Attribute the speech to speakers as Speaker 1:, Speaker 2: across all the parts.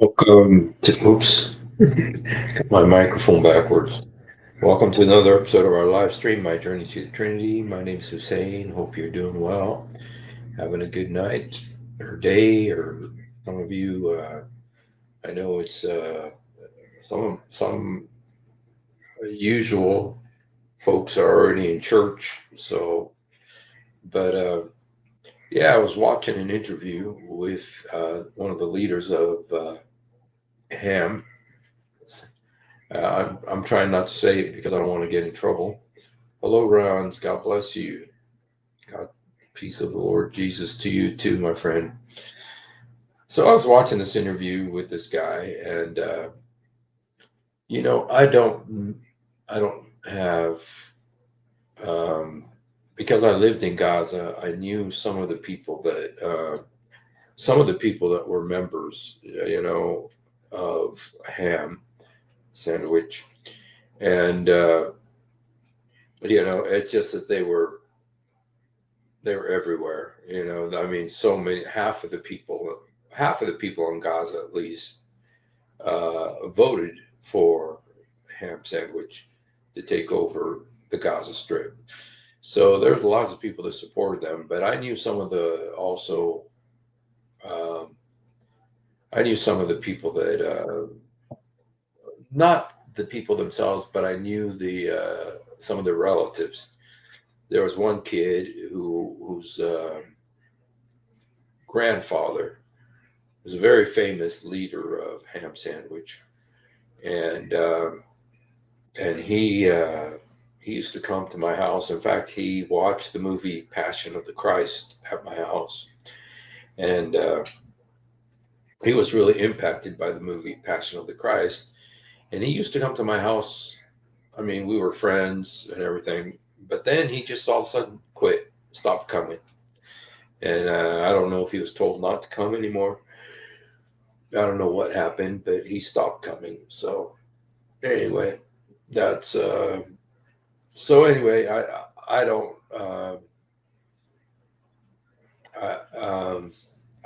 Speaker 1: Welcome to, oops, got my microphone backwards. Welcome to another episode of our live stream, My Journey to the Trinity. My name is Hussein. Hope you're doing well, having a good night or day, or some of you, I know it's some usual folks are already in church. So, but yeah, I was watching an interview with one of the leaders of HAM. I'm trying not to say it because I don't want to get in trouble. Hello, Rons. God bless you. God, peace of the Lord Jesus to you too, my friend. So I was watching this interview with this guy, and I don't have because I lived in Gaza. I knew some of the people that were members, of Ham Sandwich, and it's just that they were everywhere. I mean, so many, half of the people in Gaza at least voted for Ham Sandwich to take over the Gaza Strip. So there's lots of people that supported them, but I knew some of the people that not the people themselves, but I knew some of their relatives. There was one kid whose grandfather was a very famous leader of Ham Sandwich, and he used to come to my house. In fact, he watched the movie Passion of the Christ at my house, and he was really impacted by the movie Passion of the Christ, and he used to come to my house. I mean, we were friends and everything, but then he just all of a sudden quit, stopped coming. And I don't know if he was told not to come anymore. I don't know what happened, but he stopped coming. So anyway, that's so anyway, I don't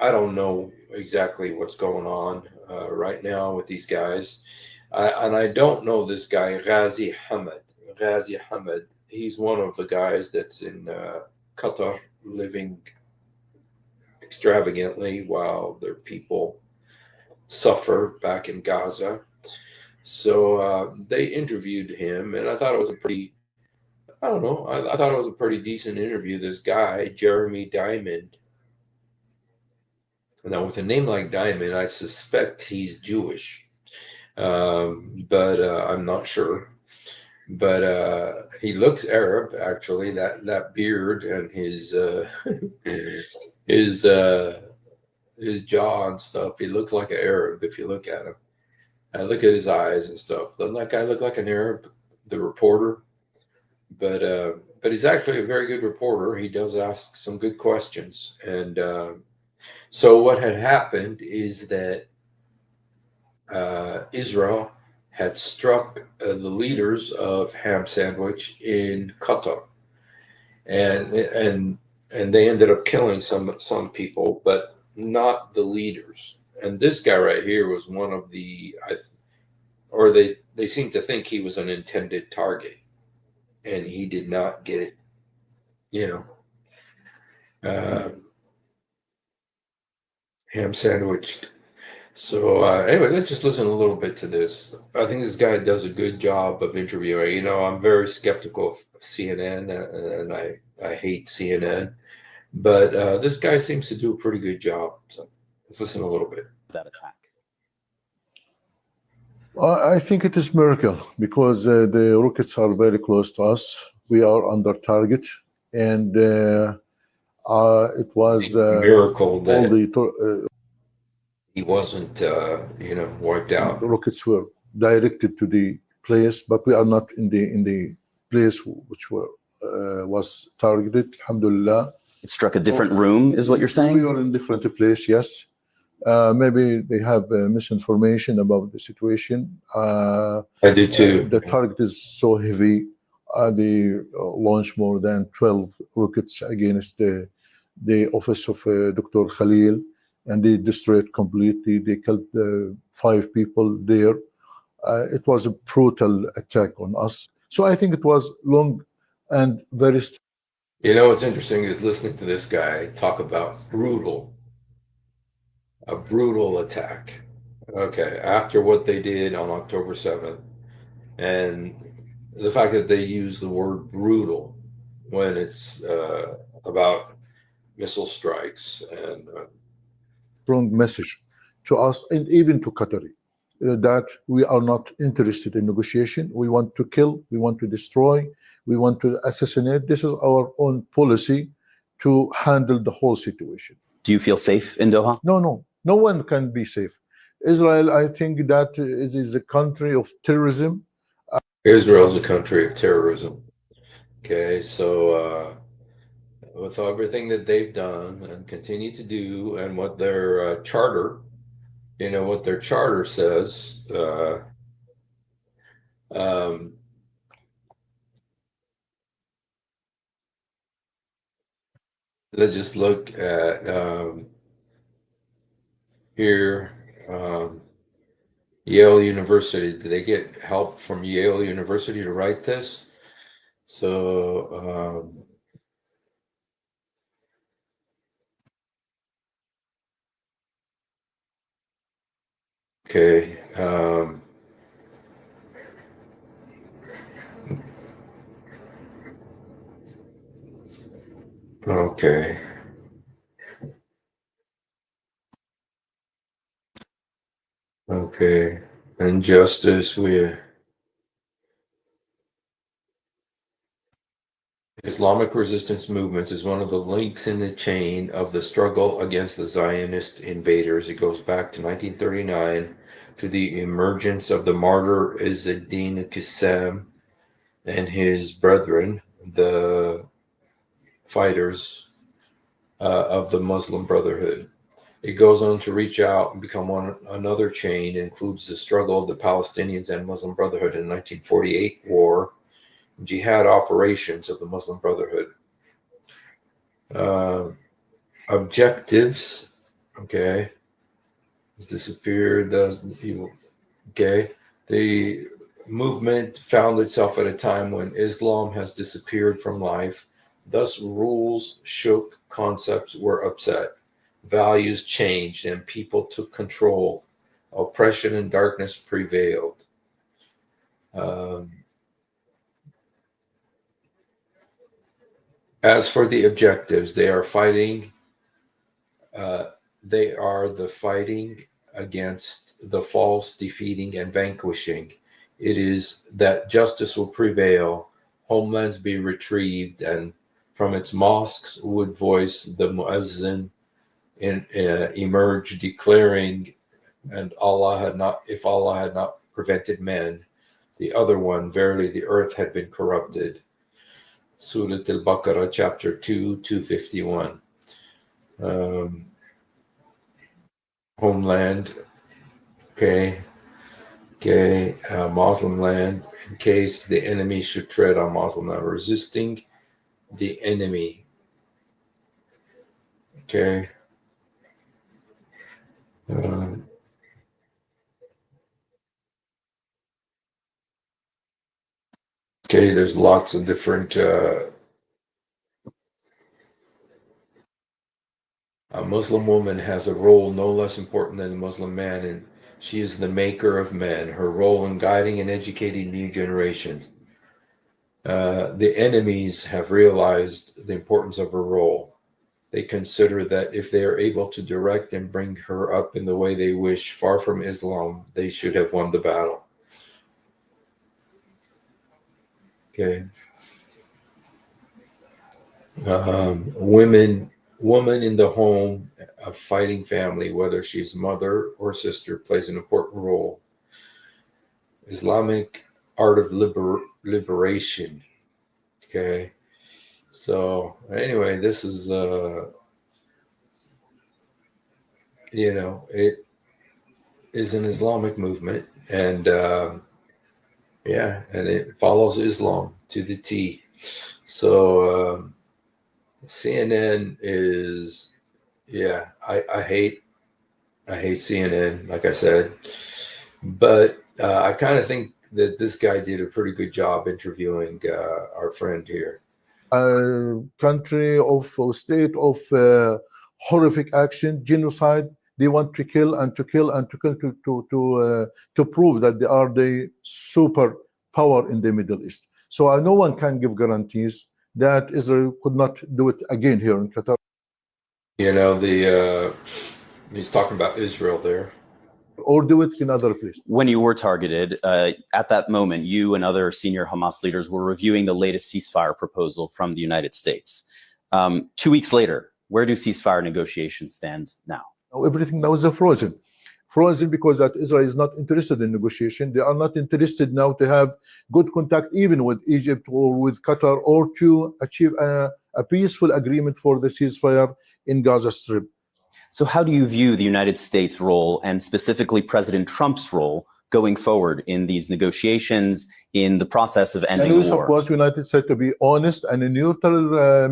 Speaker 1: I don't know exactly what's going on right now with these guys. And I don't know this guy, Ghazi Hamad. Ghazi Hamad, he's one of the guys that's in Qatar living extravagantly while their people suffer back in Gaza. So they interviewed him, and I thought it was I don't know, I thought it was a pretty decent interview. This guy, Jeremy Diamond. Now, with a name like Diamond, I suspect he's Jewish, but I'm not sure. But he looks Arab, actually. That beard and his his jaw and stuff. He looks like an Arab if you look at him. I look at his eyes and stuff. Doesn't that guy look like an Arab, the reporter? But he's actually a very good reporter. He does ask some good questions. And so what had happened is that Israel had struck the leaders of Ham Sandwich in Qatar, and they ended up killing some people, but not the leaders. And this guy right here was one of or they seem to think he was an intended target, and he did not get it. Ham sandwiched. So anyway, let's just listen a little bit to this. I think this guy does a good job of interviewing. I'm very skeptical of CNN, and I hate CNN, but this guy seems to do a pretty good job. So let's listen a little bit.
Speaker 2: That attack.
Speaker 3: I think it is miracle because the rockets are very close to us. We are under target, and it was
Speaker 1: miracle that he wasn't, wiped out.
Speaker 3: The rockets were directed to the place, but we are not in the place which was targeted. Alhamdulillah.
Speaker 2: It struck a different room, is what you're saying?
Speaker 3: We are in different place, yes. Maybe they have misinformation about the situation.
Speaker 1: I do too.
Speaker 3: The target is so heavy. They launched more than 12 rockets against the office of Dr. Khalil, and they destroyed completely. They killed 5 people there. It was a brutal attack on us. So I think it was long and very.
Speaker 1: You know, what's interesting is listening to this guy talk about a brutal attack. Okay, after what they did on October 7th, and the fact that they use the word brutal when it's about missile strikes and
Speaker 3: Strong message to us and even to Qatari that we are not interested in negotiation. We want to kill, we want to destroy, we want to assassinate. This is our own policy to handle the whole situation.
Speaker 2: Do you feel safe in Doha?
Speaker 3: No one can be safe. Israel, I think that is a country of terrorism.
Speaker 1: Israel's a country of terrorism. Okay, so with everything that they've done and continue to do, and what their charter, what their charter says, let's just look at here, Yale University. Did they get help from Yale University to write this? So okay. Okay. Okay. Injustice with Islamic resistance movements is one of the links in the chain of the struggle against the Zionist invaders. It goes back to 1939 to the emergence of the martyr Izzeddin Qassam and his brethren, the fighters of the Muslim Brotherhood. It goes on to reach out and become another chain. It includes the struggle of the Palestinians and Muslim Brotherhood in the 1948 war, jihad operations of the Muslim Brotherhood. Objectives, okay, has disappeared. Okay, the movement found itself at a time when Islam has disappeared from life. Thus, rules shook, concepts were upset, values changed, and people took control. Oppression and darkness prevailed. As for the objectives, they are fighting. They are the fighting against the false, defeating, and vanquishing. It is that justice will prevail, homelands be retrieved, and from its mosques would voice the muezzin emerge, declaring, and if Allah had not prevented men, the other one, verily the earth had been corrupted. Surah Al-Baqarah, chapter 2, 251. Homeland, okay, Muslim land, in case the enemy should tread on Muslim land, resisting the enemy, okay. Okay, there's lots of different. A Muslim woman has a role no less important than a Muslim man, and she is the maker of men. Her role in guiding and educating new generations. The enemies have realized the importance of her role. They consider that if they are able to direct and bring her up in the way they wish, far from Islam, they should have won the battle. Okay. Woman in the home, a fighting family, whether she's mother or sister, plays an important role. Islamic art of liberation. Okay. So anyway, this is it is an Islamic movement, and and it follows Islam to the T. So CNN is, I hate I hate CNN, like I said, but I kind of think that this guy did a pretty good job interviewing our friend here.
Speaker 3: Country of or state of horrific action, genocide. They want to kill and to kill and to kill to prove that they are the super power in the Middle East. So no one can give guarantees that Israel could not do it again here in Qatar
Speaker 1: You know, he's talking about Israel there.
Speaker 3: or do it in other places.
Speaker 2: When you were targeted, at that moment, you and other senior Hamas leaders were reviewing the latest ceasefire proposal from the United States. 2 weeks later, where do ceasefire negotiations stand now?
Speaker 3: Now everything now is frozen because that Israel is not interested in negotiation. They are not interested now to have good contact even with Egypt or with Qatar or to achieve a peaceful agreement for the ceasefire in Gaza Strip.
Speaker 2: So how do you view the United States' role and specifically President Trump's role going forward in these negotiations, in the process of ending
Speaker 3: And we
Speaker 2: the war?
Speaker 3: suppose the United States to be honest and a neutral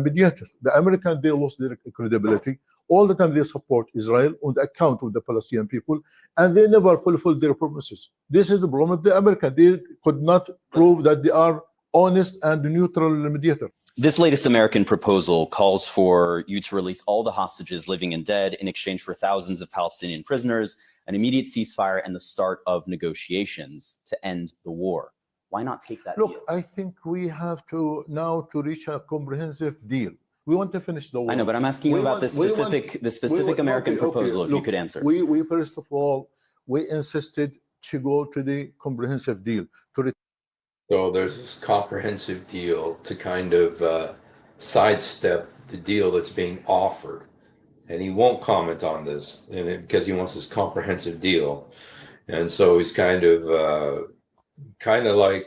Speaker 3: mediator. The Americans, they lost their credibility. All the time they support Israel on the account of the Palestinian people, and they never fulfill their promises. This is the problem of the Americans. They could not prove that they are honest and neutral mediator.
Speaker 2: This latest American proposal calls for you to release all the hostages, living and dead, in exchange for thousands of Palestinian prisoners, an immediate ceasefire, and the start of negotiations to end the war. Why not take that
Speaker 3: Look,
Speaker 2: deal?
Speaker 3: I think we have to now to reach a comprehensive deal. We want to finish the war.
Speaker 2: I know, but I'm asking you
Speaker 3: We
Speaker 2: about
Speaker 3: want-
Speaker 2: the
Speaker 3: we
Speaker 2: specific
Speaker 3: want-
Speaker 2: American
Speaker 3: okay,
Speaker 2: proposal, if you
Speaker 3: look,
Speaker 2: could answer.
Speaker 3: We first of all, we insisted to go to the comprehensive deal to
Speaker 1: So there's this comprehensive deal to kind of sidestep the deal that's being offered. And he won't comment on this because he wants this comprehensive deal. And so he's kind of like,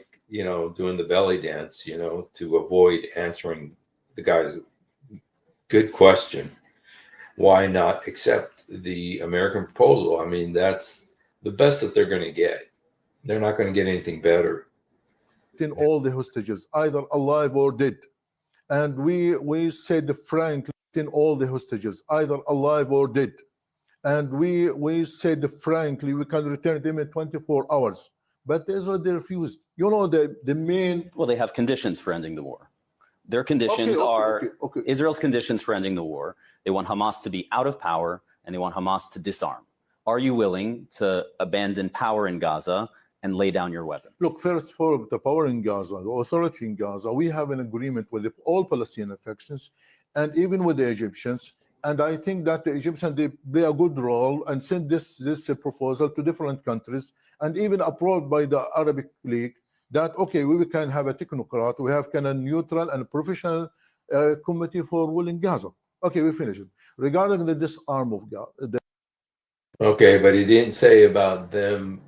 Speaker 1: doing the belly dance, to avoid answering the guy's good question. Why not accept the American proposal? I mean, that's the best that they're going to get. They're not going to get anything better.
Speaker 3: in all the hostages, either alive or dead. And we said frankly in all the hostages, either alive or dead. And we said frankly we can return them in 24 hours. But Israel, they refused. The main
Speaker 2: Well, they have conditions for ending the war. Their conditions are
Speaker 3: okay.
Speaker 2: Israel's conditions for ending the war. They want Hamas to be out of power and they want Hamas to disarm. Are you willing to abandon power in Gaza and lay down your weapons?
Speaker 3: Look, first for the power in Gaza, the authority in Gaza, we have an agreement with all Palestinian factions and even with the Egyptians. And I think that the Egyptians, they play a good role and send this proposal to different countries and even approved by the Arabic League that, okay, we can have a technocrat, we have kind of neutral and professional committee for rule in Gaza. Okay, we finish it. Regarding the disarm of Gaza.
Speaker 1: Okay, but he didn't say about them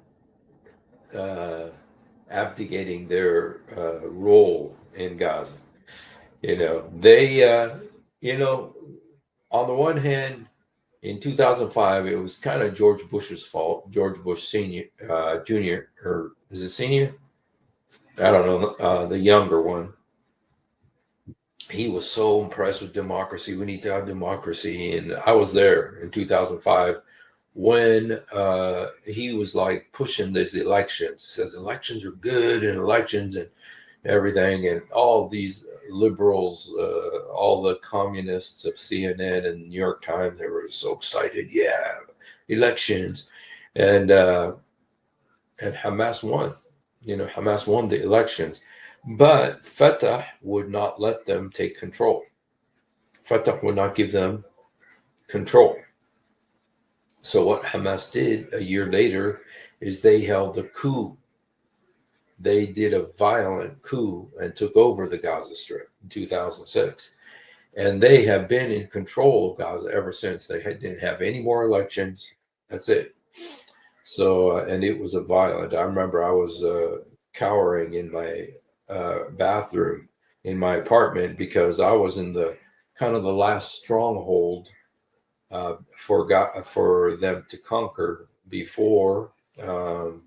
Speaker 1: abdicating their role in Gaza. They, on the one hand, in 2005, it was kind of George Bush's fault. George Bush Senior, Junior, or is it Senior? I don't know, the younger one. He was so impressed with democracy. We need to have democracy. And I was there in 2005 when he was like pushing these elections. Says elections are good and elections and everything. And all these liberals, all the communists of CNN and New York Times, they were so excited. Yeah, elections. And Hamas won. Hamas won the elections. But Fatah would not let them take control. Fatah would not give them control. So what Hamas did a year later is they held a coup. They did a violent coup and took over the Gaza Strip in 2006. And they have been in control of Gaza ever since. They didn't have any more elections. That's it. So, and it was a violent. I remember I was cowering in my bathroom in my apartment because I was in the kind of the last stronghold for them to conquer before in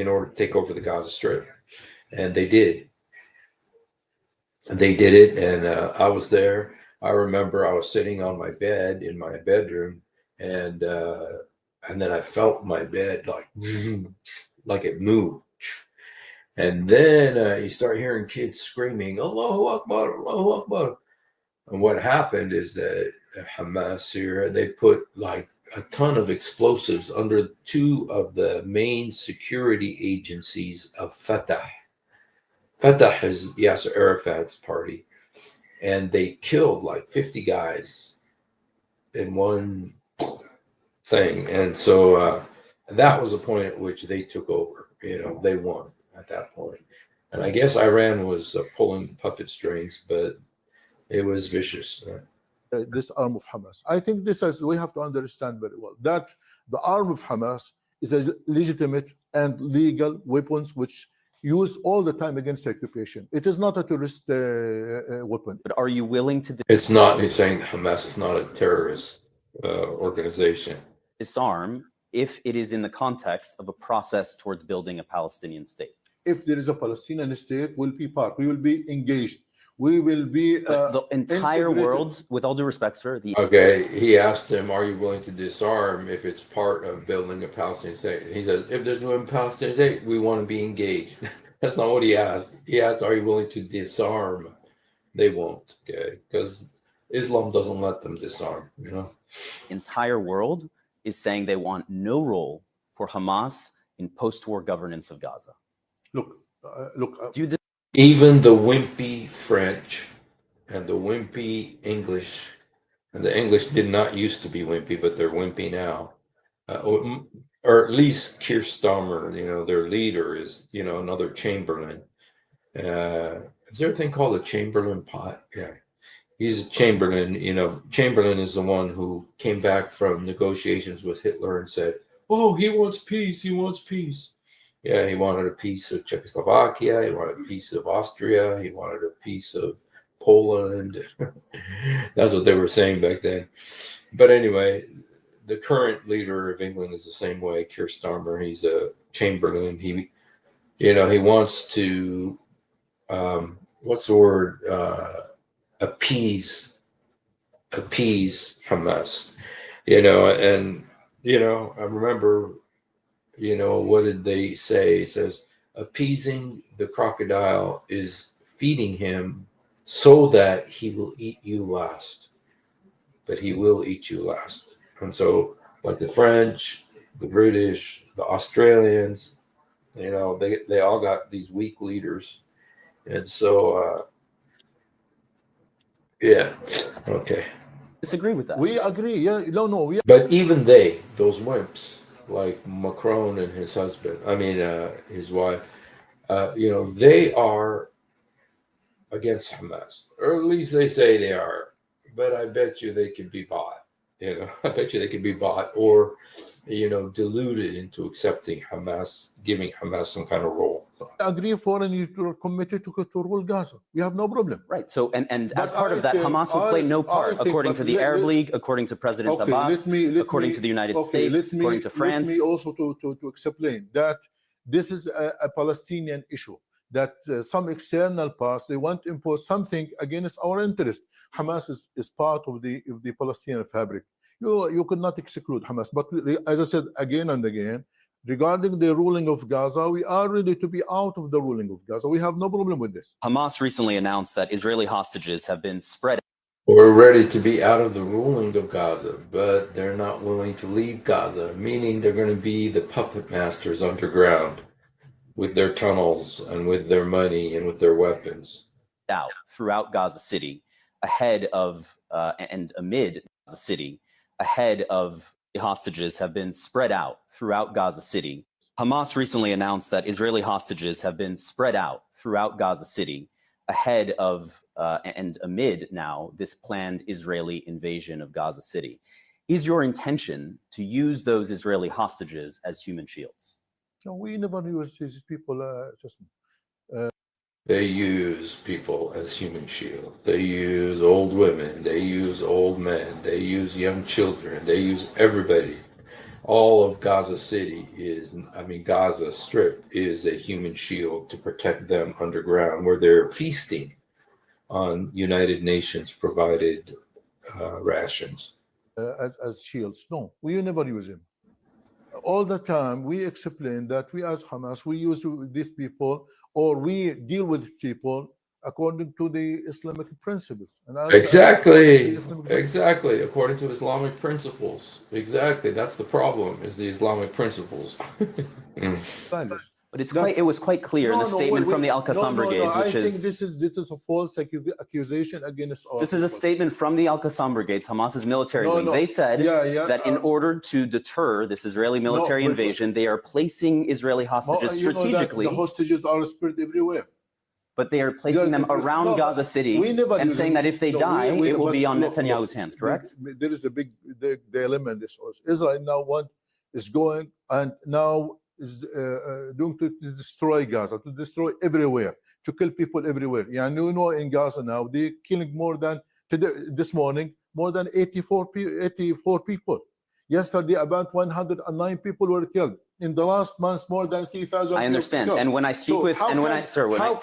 Speaker 1: order to take over the Gaza Strip. And they did. They did it, and I was there. I remember I was sitting on my bed in my bedroom, and then I felt my bed like it moved. And then you start hearing kids screaming, Allahu Akbar, Allahu Akbar. And what happened is that Hamas here, they put like a ton of explosives under two of the main security agencies of Fatah. Fatah is Yasser Arafat's party. And they killed like 50 guys in one thing. And so that was the point at which they took over. You know, they won at that point. And I guess Iran was pulling puppet strings, but it was vicious.
Speaker 3: This arm of Hamas. I think this is, we have to understand very well that the arm of Hamas is a legitimate and legal weapons which use all the time against the occupation. It is not a terrorist weapon.
Speaker 2: But are you willing to
Speaker 1: It's not, he's saying Hamas is not a terrorist organization.
Speaker 2: disarm if it is in the context of a process towards building a Palestinian state?
Speaker 3: If there is a Palestinian state, we'll be part. We will be engaged. We will be
Speaker 2: But the entire
Speaker 3: integrated.
Speaker 2: world, with all due respect, sir, the
Speaker 1: Okay, he asked him, are you willing to disarm if it's part of building a Palestinian state? And he says, if there's no Palestinian state, we want to be engaged. That's not what he asked. He asked, are you willing to disarm? They won't, okay? Because Islam doesn't let them disarm, you know?
Speaker 2: entire world is saying they want no role for Hamas in post-war governance of Gaza.
Speaker 3: Look,
Speaker 2: Do you
Speaker 1: Even the wimpy French and the wimpy English, and the English did not used to be wimpy, but they're wimpy now. Or at least Keir Starmer, you know, their leader is, you know, another Chamberlain. Is there a thing called a Chamberlain pot? Yeah. He's a Chamberlain, you know, Chamberlain is the one who came back from negotiations with Hitler and said, oh, he wants peace, he wants peace. Yeah, he wanted a piece of Czechoslovakia, he wanted a piece of Austria, he wanted a piece of Poland. That's what they were saying back then. But anyway, the current leader of England is the same way, Keir Starmer. He's a Chamberlain. He, you know, he wants to, what's the word? Appease Hamas, you know, and, you know, I remember, you know, what did they say? It says, appeasing the crocodile is feeding him so that he will eat you last. But he will eat you last. And so, like the French, the British, the Australians, you know, they all got these weak leaders. And so, yeah, okay.
Speaker 2: disagree with that?
Speaker 3: we agree. Yeah, no,
Speaker 1: But even they, those wimps, like Macron and his husband, I mean, his wife, you know, they are against Hamas, or at least they say they are. But I bet you they can be bought. You know, I bet you they can be bought or, you know, deluded into accepting Hamas, giving Hamas some kind of role.
Speaker 3: I agree. Foreign you are committed to rule Gaza. We have no problem.
Speaker 2: Right. So, and as
Speaker 3: But
Speaker 2: part of
Speaker 3: I
Speaker 2: that,
Speaker 3: think-
Speaker 2: Hamas will play no part,
Speaker 3: I think-
Speaker 2: according
Speaker 3: but
Speaker 2: to the
Speaker 3: let-
Speaker 2: Arab
Speaker 3: let-
Speaker 2: League, according to President
Speaker 3: Okay,
Speaker 2: Abbas, according to the United States, according to France.
Speaker 3: Let me also to explain that this is a Palestinian issue. That some external powers, they want to impose something against our interest. Hamas is part of the Palestinian fabric. You could not exclude Hamas. But as I said again and again, regarding the ruling of Gaza, we are ready to be out of the ruling of Gaza. We have no problem with this.
Speaker 2: Hamas recently announced that Israeli hostages have been spread
Speaker 1: We're ready to be out of the ruling of Gaza, but they're not willing to leave Gaza, meaning they're going to be the puppet masters underground with their tunnels and with their money and with their weapons.
Speaker 2: out throughout Gaza City, ahead of and amid Gaza City, ahead of the hostages have been spread out throughout Gaza City. Hamas recently announced that Israeli hostages have been spread out throughout Gaza City, ahead of and amid now this planned Israeli invasion of Gaza City. Is your intention to use those Israeli hostages as human shields?
Speaker 3: No, we never use these people.
Speaker 1: They use people as human shield. They use old women. They use old men. They use young children. They use everybody. All of Gaza City Gaza Strip is a human shield to protect them underground, where they're feasting on United Nations provided rations.
Speaker 3: as shields. No, we never use him. All the time we explain that we as Hamas, we use these people, or we deal with people according to the Islamic principles. And
Speaker 1: Exactly, exactly. According to Islamic principles. Exactly. That's the problem, is the Islamic principles.
Speaker 3: values.
Speaker 2: But it was quite clear in the statement from the Al-Qassam brigades, which
Speaker 3: I think this is a false accusation against us.
Speaker 2: This is a statement from the Al-Qassam brigades, Hamas's military wing. They said that in order to deter this Israeli military invasion, they are placing Israeli hostages strategically.
Speaker 3: The hostages are spread everywhere.
Speaker 2: But they are placing them around Gaza City and saying that if they die, it will be on Netanyahu's hands, correct?
Speaker 3: There is a big dilemma in this. Israel now is going and now is going to destroy Gaza, to destroy everywhere, to kill people everywhere. Yeah, you know, in Gaza now, they're killing more than, this morning, more than 84 people. Yesterday, about 109 people were killed. In the last month, more than 3,000.
Speaker 2: I understand. And when I speak with, and when I, sir, with all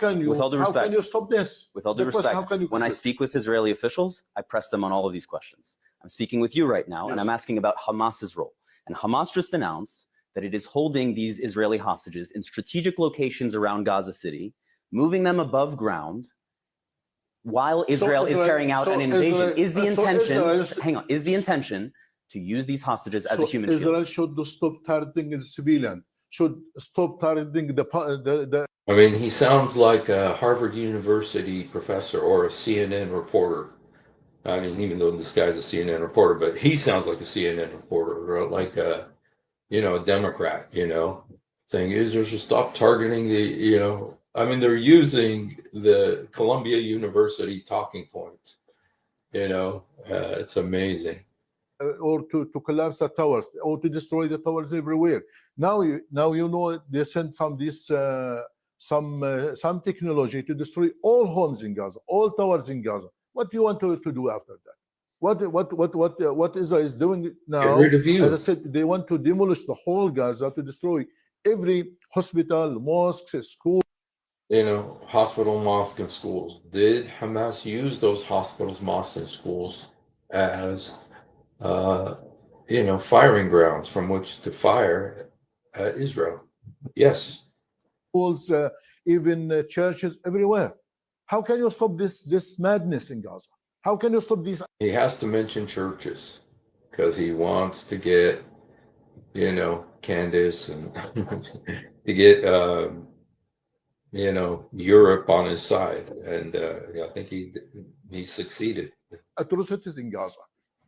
Speaker 2: due respect,
Speaker 3: how can you stop this?
Speaker 2: With all due respect, when I speak with Israeli officials, I press them on all of these questions. I'm speaking with you right now, and I'm asking about Hamas's role. And Hamas just announced that it is holding these Israeli hostages in strategic locations around Gaza City, moving them above ground, while Israel is carrying out an invasion. Is the intention, hang on, is the intention to use these hostages as a human shield?
Speaker 3: Israel should stop targeting the civilian, should stop targeting the
Speaker 1: I mean, he sounds like a Harvard University professor or a CNN reporter. I mean, even though this guy's a CNN reporter, but he sounds like a CNN reporter, or like a, a Democrat, saying Israel should stop targeting the, I mean, they're using the Columbia University talking points, it's amazing.
Speaker 3: Or to collapse the towers, or to destroy the towers everywhere. Now they sent some technology to destroy all homes in Gaza, all towers in Gaza. What do you want to do after that? What Israel is doing now?
Speaker 1: Get rid of you.
Speaker 3: As I said, they want to demolish the whole Gaza, to destroy every hospital, mosque, school.
Speaker 1: Hospital, mosque, and schools. Did Hamas use those hospitals, mosques, and schools as firing grounds from which to fire at Israel? Yes.
Speaker 3: Schools, even churches, everywhere. How can you stop this madness in Gaza? How can you stop these?
Speaker 1: He has to mention churches because he wants to get, Candace and to get, Europe on his side. And I think he succeeded.
Speaker 3: Atrocities in Gaza.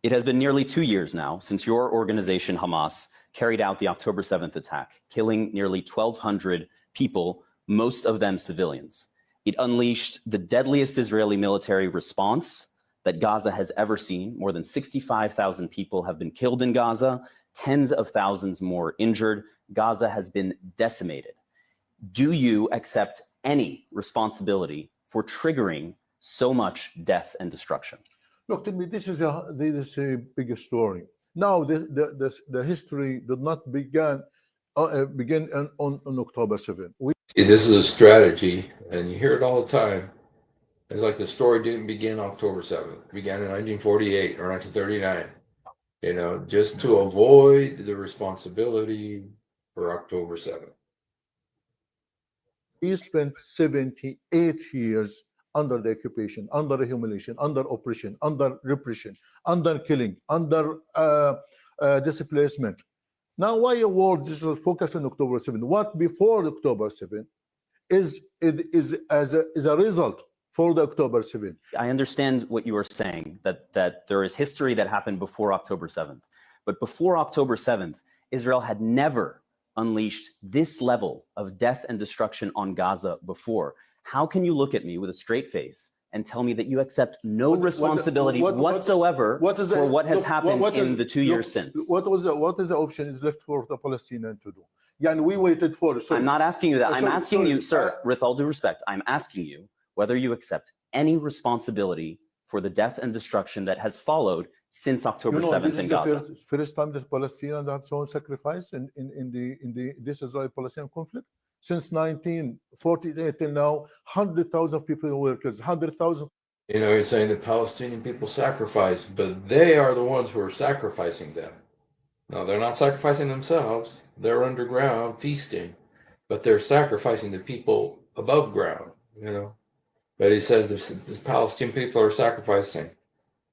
Speaker 2: It has been nearly 2 years now since your organization, Hamas, carried out the October 7th attack, killing nearly 1,200 people, most of them civilians. It unleashed the deadliest Israeli military response that Gaza has ever seen. More than 65,000 people have been killed in Gaza, tens of thousands more injured. Gaza has been decimated. Do you accept any responsibility for triggering so much death and destruction?
Speaker 3: Look, to me, this is a big story. Now, the history did not begin on October 7th.
Speaker 1: This is a strategy, and you hear it all the time. It's like the story didn't begin October 7th. It began in 1948 or 1939, just to avoid the responsibility for October 7th.
Speaker 3: We spent 78 years under the occupation, under the humiliation, under oppression, under repression, under killing, under displacement. Now, why a war just focus on October 7th? What before October 7th is a result for the October 7th.
Speaker 2: I understand what you are saying, that there is history that happened before October 7th. But before October 7th, Israel had never unleashed this level of death and destruction on Gaza before. How can you look at me with a straight face and tell me that you accept no responsibility whatsoever for what has happened in the 2 years since?
Speaker 3: What is the option is left for the Palestinians to do? Yeah, and we waited for. So,
Speaker 2: I'm not asking you that. I'm asking you, sir, with all due respect, I'm asking you whether you accept any responsibility for the death and destruction that has followed since October 7th in Gaza.
Speaker 3: This is the first time that Palestinians have shown sacrifice in this Israeli-Palestinian conflict. Since 1948 till now, 100,000 people were killed, 100,000
Speaker 1: You know, he's saying the Palestinian people sacrifice, but they are the ones who are sacrificing them. No, they're not sacrificing themselves. They're underground feasting, but they're sacrificing the people above ground, you know. But he says the Palestinian people are sacrificing.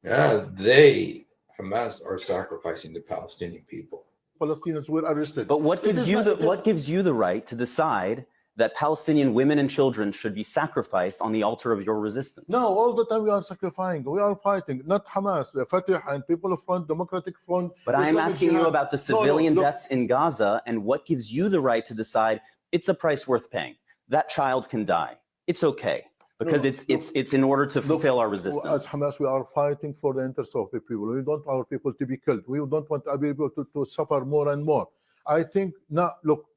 Speaker 1: Yeah, they, Hamas, are sacrificing the Palestinian people.
Speaker 3: Palestinians were arrested.
Speaker 2: But what
Speaker 3: It
Speaker 2: gives
Speaker 3: is
Speaker 2: you
Speaker 3: not-
Speaker 2: the
Speaker 3: it is-
Speaker 2: what gives you the right to decide that Palestinian women and children should be sacrificed on the altar of your resistance?
Speaker 3: No, all the time we are sacrificing. We are fighting, not Hamas, the Fatah and People Front, Democratic Front.
Speaker 2: But I'm
Speaker 3: Islamic
Speaker 2: asking you
Speaker 3: Jihad.
Speaker 2: about the
Speaker 3: No, no,
Speaker 2: civilian
Speaker 3: look,
Speaker 2: deaths in Gaza and what gives you the right to decide it's a price worth paying. That child can die. It's okay because
Speaker 3: No,
Speaker 2: it's in order to
Speaker 3: look,
Speaker 2: fulfill our
Speaker 3: As
Speaker 2: resistance.
Speaker 3: Hamas, we are fighting for the interests of the people. We don't want our people to be killed. We don't want our people to suffer more and more. I think now, look,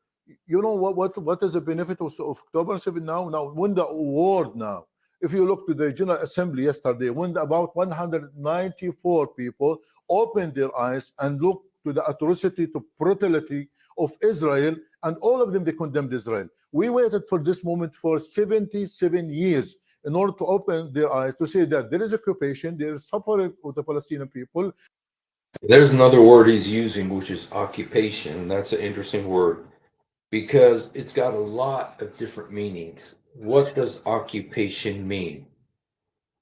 Speaker 3: you know what is the benefit of October 7 now? Now, when the award now, if you look to the General Assembly yesterday, when about 194 people opened their eyes and looked to the atrocity, to brutality of Israel, and all of them, they condemned Israel. We waited for this moment for 77 years in order to open their eyes to say that there is occupation, there is suffering of the Palestinian people.
Speaker 1: There's another word he's using, which is occupation. That's an interesting word because it's got a lot of different meanings. What does occupation mean?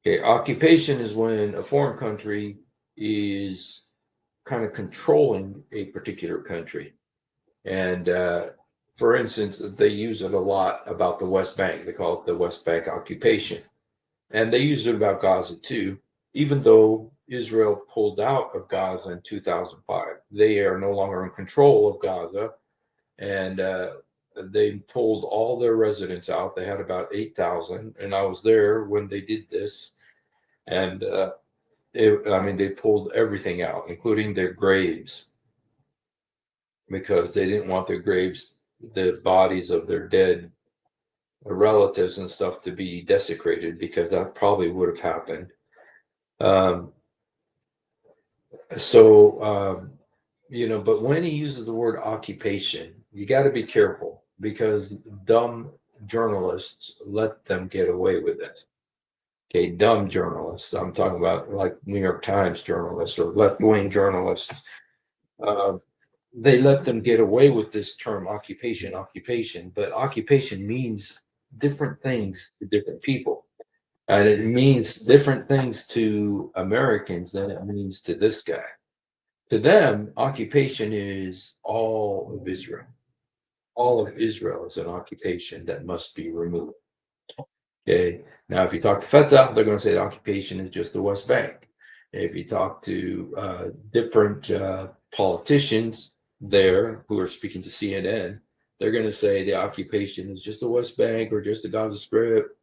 Speaker 1: Okay, occupation is when a foreign country is kind of controlling a particular country. And for instance, they use it a lot about the West Bank. They call it the West Bank occupation. And they used it about Gaza too, even though Israel pulled out of Gaza in 2005. They are no longer in control of Gaza. And they pulled all their residents out. They had about 8,000. And I was there when they did this. And they pulled everything out, including their graves, because they didn't want their graves, the bodies of their dead relatives and stuff, to be desecrated, because that probably would have happened. But when he uses the word occupation, you got to be careful, because dumb journalists let them get away with it. Okay, dumb journalists. I'm talking about like New York Times journalists or left-wing journalists. They let them get away with this term occupation, but occupation means different things to different people. And it means different things to Americans than it means to this guy. To them, occupation is all of Israel. All of Israel is an occupation that must be removed. Okay. Now, if you talk to Fatah, they're going to say the occupation is just the West Bank. If you talk to different politicians there who are speaking to CNN, they're going to say the occupation is just the West Bank or just the Gaza Strip.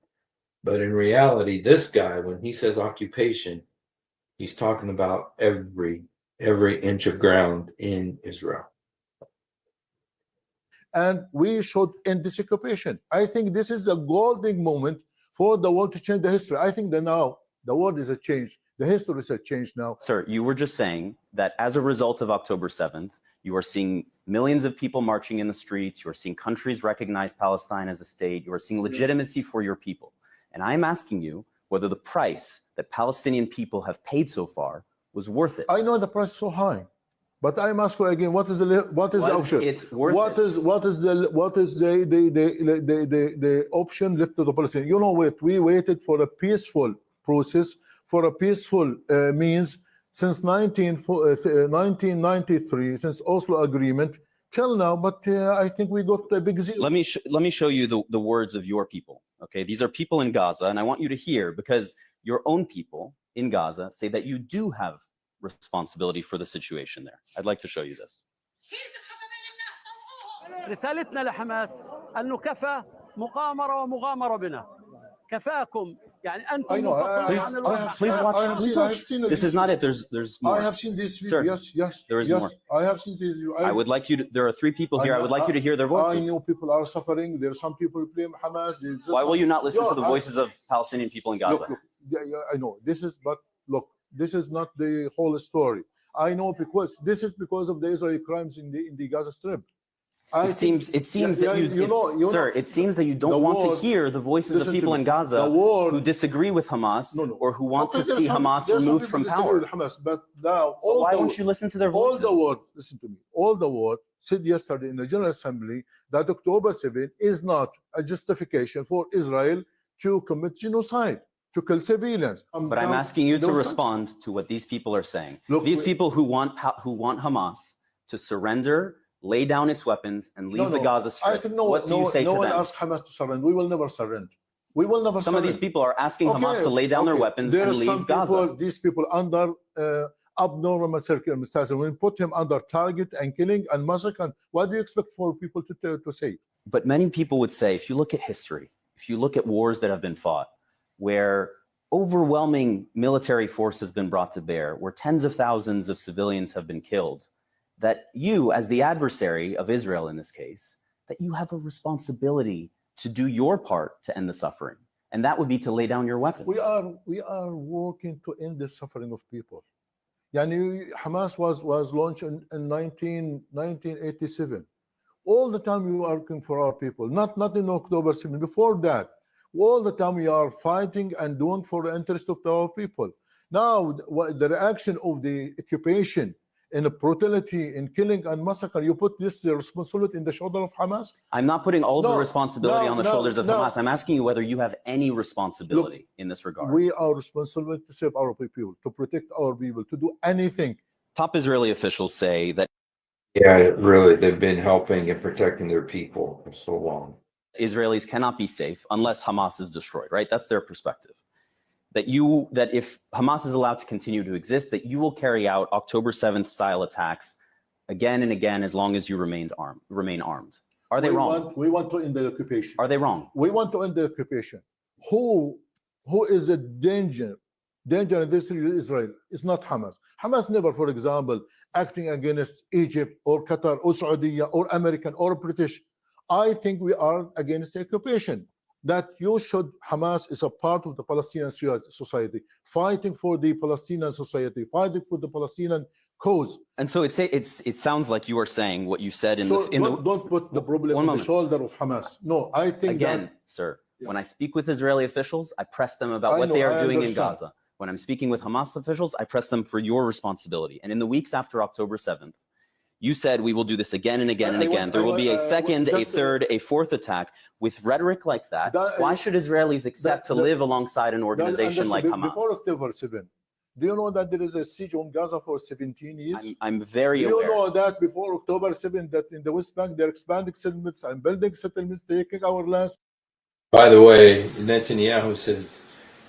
Speaker 1: But in reality, this guy, when he says occupation, he's talking about every inch of ground in Israel.
Speaker 3: And we should end this occupation. I think this is a golden moment for the world to change the history. I think that now the world is a change. The history is a change now.
Speaker 2: Sir, you were just saying that as a result of October 7th, you are seeing millions of people marching in the streets. You are seeing countries recognize Palestine as a state. You are seeing legitimacy for your people. And I'm asking you whether the price that Palestinian people have paid so far was worth it.
Speaker 3: I know the price is so high, but I'm asking again, what is the option?
Speaker 2: It's worth
Speaker 3: What
Speaker 2: it.
Speaker 3: is the option left to the Palestinians? You know what? We waited for a peaceful process, for a peaceful means since 1993, since Oslo Agreement till now. But I think we got a big zeal.
Speaker 2: Let me show you the words of your people. Okay, these are people in Gaza, and I want you to hear, because your own people in Gaza say that you do have responsibility for the situation there. I'd like to show you this.
Speaker 4: رسالتنا لحماس أنه كفى مقامرة ومغامرة بنا. كفاكم يعني أنتم منفصلون عن الواقع.
Speaker 2: Please watch.
Speaker 3: I have seen
Speaker 2: This is not it. There's more.
Speaker 3: I have seen this
Speaker 2: Sir,
Speaker 3: video. Yes,
Speaker 2: there is
Speaker 3: yes.
Speaker 2: more.
Speaker 3: I have seen this video.
Speaker 2: I would like you to. There are three people here. I would like you to hear their
Speaker 3: I
Speaker 2: voices.
Speaker 3: know people are suffering. There are some people blame Hamas.
Speaker 2: Why will you not listen to the voices of Palestinian people in Gaza?
Speaker 3: Look, I know this is, but look, this is not the whole story. I know because this is because of the Israeli crimes in the Gaza Strip.
Speaker 2: It seems that it seems that you don't want to hear the voices of people in Gaza who disagree with Hamas or who want to see Hamas removed from power.
Speaker 3: But now,
Speaker 2: Why won't you listen to their voices?
Speaker 3: All the world, listen to me. All the world said yesterday in the General Assembly that October 7 is not a justification for Israel to commit genocide, to kill civilians.
Speaker 2: But I'm asking you to respond to what these people are saying.
Speaker 3: Look,
Speaker 2: these people who want Hamas to surrender, lay down its weapons, and leave the Gaza Strip. What do you say to them?
Speaker 3: No one asked Hamas to surrender. We will never surrender. We will never surrender.
Speaker 2: Some of these people are asking Hamas to lay down their weapons and leave Gaza.
Speaker 3: These people under abnormal circumstances. We put him under target and killing and massacre. What do you expect for people to say?
Speaker 2: But many people would say, if you look at history, if you look at wars that have been fought, where overwhelming military force has been brought to bear, where tens of thousands of civilians have been killed, that you, as the adversary of Israel in this case, that you have a responsibility to do your part to end the suffering. And that would be to lay down your weapons.
Speaker 3: We are working to end the suffering of people. Yani, Hamas was launched in 1987. All the time we are working for our people, not in October 7. Before that, all the time we are fighting and doing for the interest of our people. Now, the reaction of the occupation in brutality, in killing and massacre, you put this responsibility in the shoulder of Hamas?
Speaker 2: I'm not putting all the responsibility on the shoulders of Hamas. I'm asking you whether you have any responsibility in this regard.
Speaker 3: We are responsible to save our people, to protect our people, to do anything.
Speaker 2: Top Israeli officials say that
Speaker 1: really, they've been helping and protecting their people for so long.
Speaker 2: Israelis cannot be safe unless Hamas is destroyed, right? That's their perspective. That if Hamas is allowed to continue to exist, that you will carry out October 7th style attacks again and again as long as you remain armed. Are they wrong?
Speaker 3: We want to end the occupation.
Speaker 2: Are they wrong?
Speaker 3: We want to end the occupation. Who is a danger in this Israel? It's not Hamas. Hamas never, for example, acting against Egypt or Qatar or Saudi or American or British. I think we are against the occupation. That Hamas is a part of the Palestinian society, fighting for the Palestinian society, fighting for the Palestinian cause.
Speaker 2: And so it sounds like you are saying what you said
Speaker 3: don't put the problem on the shoulder of Hamas. No, I think
Speaker 2: again, sir, when I speak with Israeli officials, I press them about what they are doing in Gaza. When I'm speaking with Hamas officials, I press them for your responsibility. And in the weeks after October 7th, you said we will do this again and again and again. There will be a second, a third, a fourth attack. With rhetoric like that, why should Israelis accept to live alongside an organization like Hamas?
Speaker 3: Before October 7, do you know that there is a siege on Gaza for 17 years?
Speaker 2: I'm very aware.
Speaker 3: Do you know that before October 7, that in the West Bank, they're expanding settlements and building settlements, taking our lands?
Speaker 1: By the way, Netanyahu says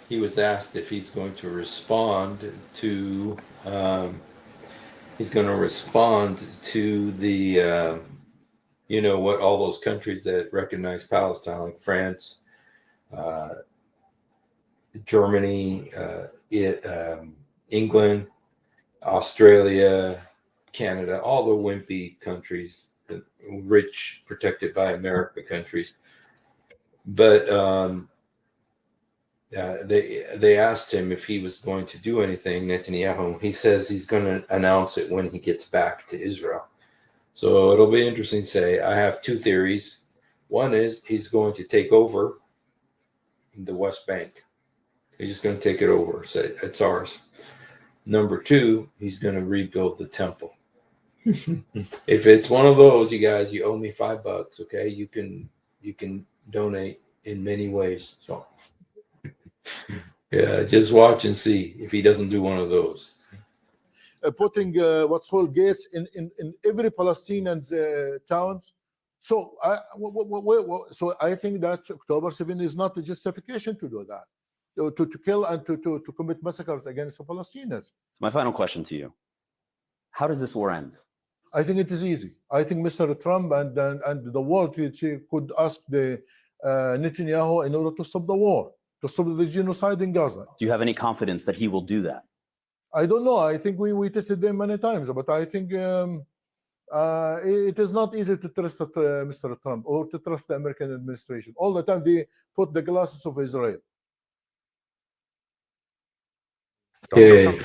Speaker 1: he was asked if he's going to respond to the what all those countries that recognize Palestine, like France, Germany, England, Australia, Canada, all the wimpy countries, the rich, protected by America countries. But they asked him if he was going to do anything, Netanyahu. He says he's going to announce it when he gets back to Israel. So it'll be interesting to say. I have two theories. One is he's going to take over the West Bank. He's just going to take it over, say it's ours. Number two, he's going to rebuild the temple. If it's one of those, you guys, you owe me $5. Okay, you can donate in many ways. So yeah, just watch and see if he doesn't do one of those.
Speaker 3: Putting what's called gates in every Palestinian towns. So I think that October 7 is not a justification to do that, to kill and to commit massacres against the Palestinians.
Speaker 2: My final question to you: how does this war end?
Speaker 3: I think it is easy. I think Mr. Trump and the world could ask the Netanyahu in order to stop the war, to stop the genocide in Gaza.
Speaker 2: Do you have any confidence that he will do that?
Speaker 3: I don't know. I think we tested them many times, but I think it is not easy to trust Mr. Trump or to trust the American administration. All the time they put the glasses of Israel.
Speaker 1: Okay.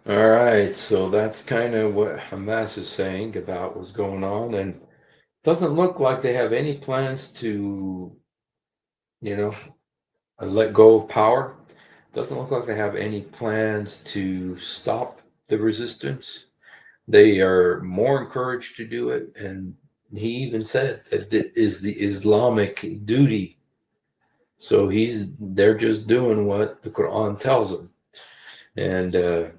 Speaker 1: All right, so that's kind of what Hamas is saying about what's going on, and doesn't look like they have any plans to, you know, let go of power. Doesn't look like they have any plans to stop the resistance. They are more encouraged to do it, and he even said that it is the Islamic duty. So they're just doing what the Quran tells them, and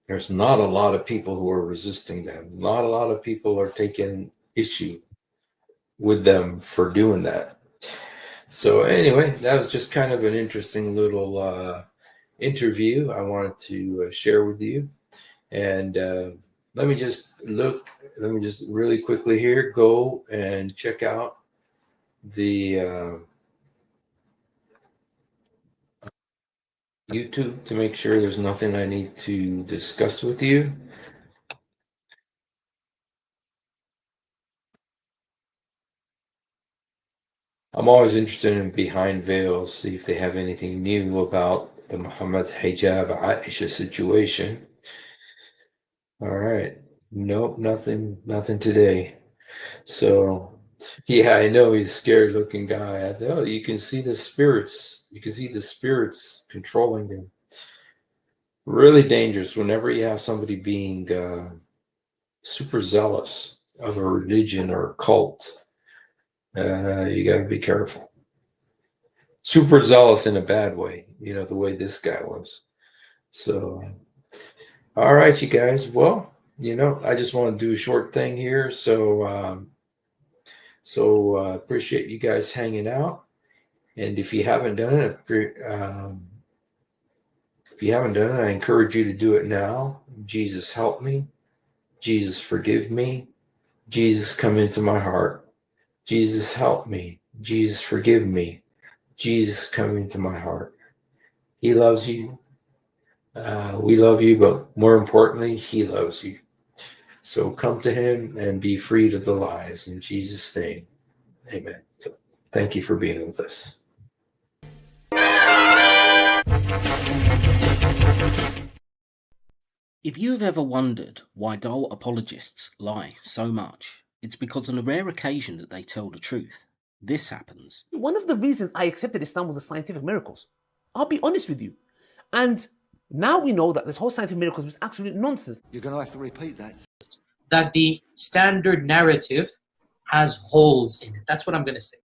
Speaker 1: there's not a lot of people who are resisting them. Not a lot of people are taking issue with them for doing that. So anyway, that was just kind of an interesting little interview I wanted to share with you. And let me just really quickly here go and check out the YouTube to make sure there's nothing I need to discuss with you. I'm always interested in behind veils, see if they have anything new about the Muhammad Hijab Aisha situation. All right. Nope, nothing today. So yeah, I know he's a scary looking guy. You can see the spirits. You can see the spirits controlling him. Really dangerous whenever you have somebody being super zealous of a religion or a cult. You got to be careful. Super zealous in a bad way, the way this guy was. So, all right, you guys. Well, I just want to do a short thing here. So appreciate you guys hanging out. And if you haven't done it, I encourage you to do it now. Jesus, help me. Jesus, forgive me. Jesus, come into my heart. Jesus, help me. Jesus, forgive me. Jesus, come into my heart. He loves you. We love you, but more importantly, he loves you. So come to him and be freed of the lies in Jesus' name. Amen. So thank you for being with us.
Speaker 5: If you have ever wondered why dull apologists lie so much, it's because on a rare occasion that they tell the truth. This happens.
Speaker 6: One of the reasons I accepted Islam was the scientific miracles. I'll be honest with you. And now we know that this whole scientific miracles was absolute nonsense.
Speaker 7: You're going to have to repeat that.
Speaker 8: That the standard narrative has holes in it. That's what I'm going to say.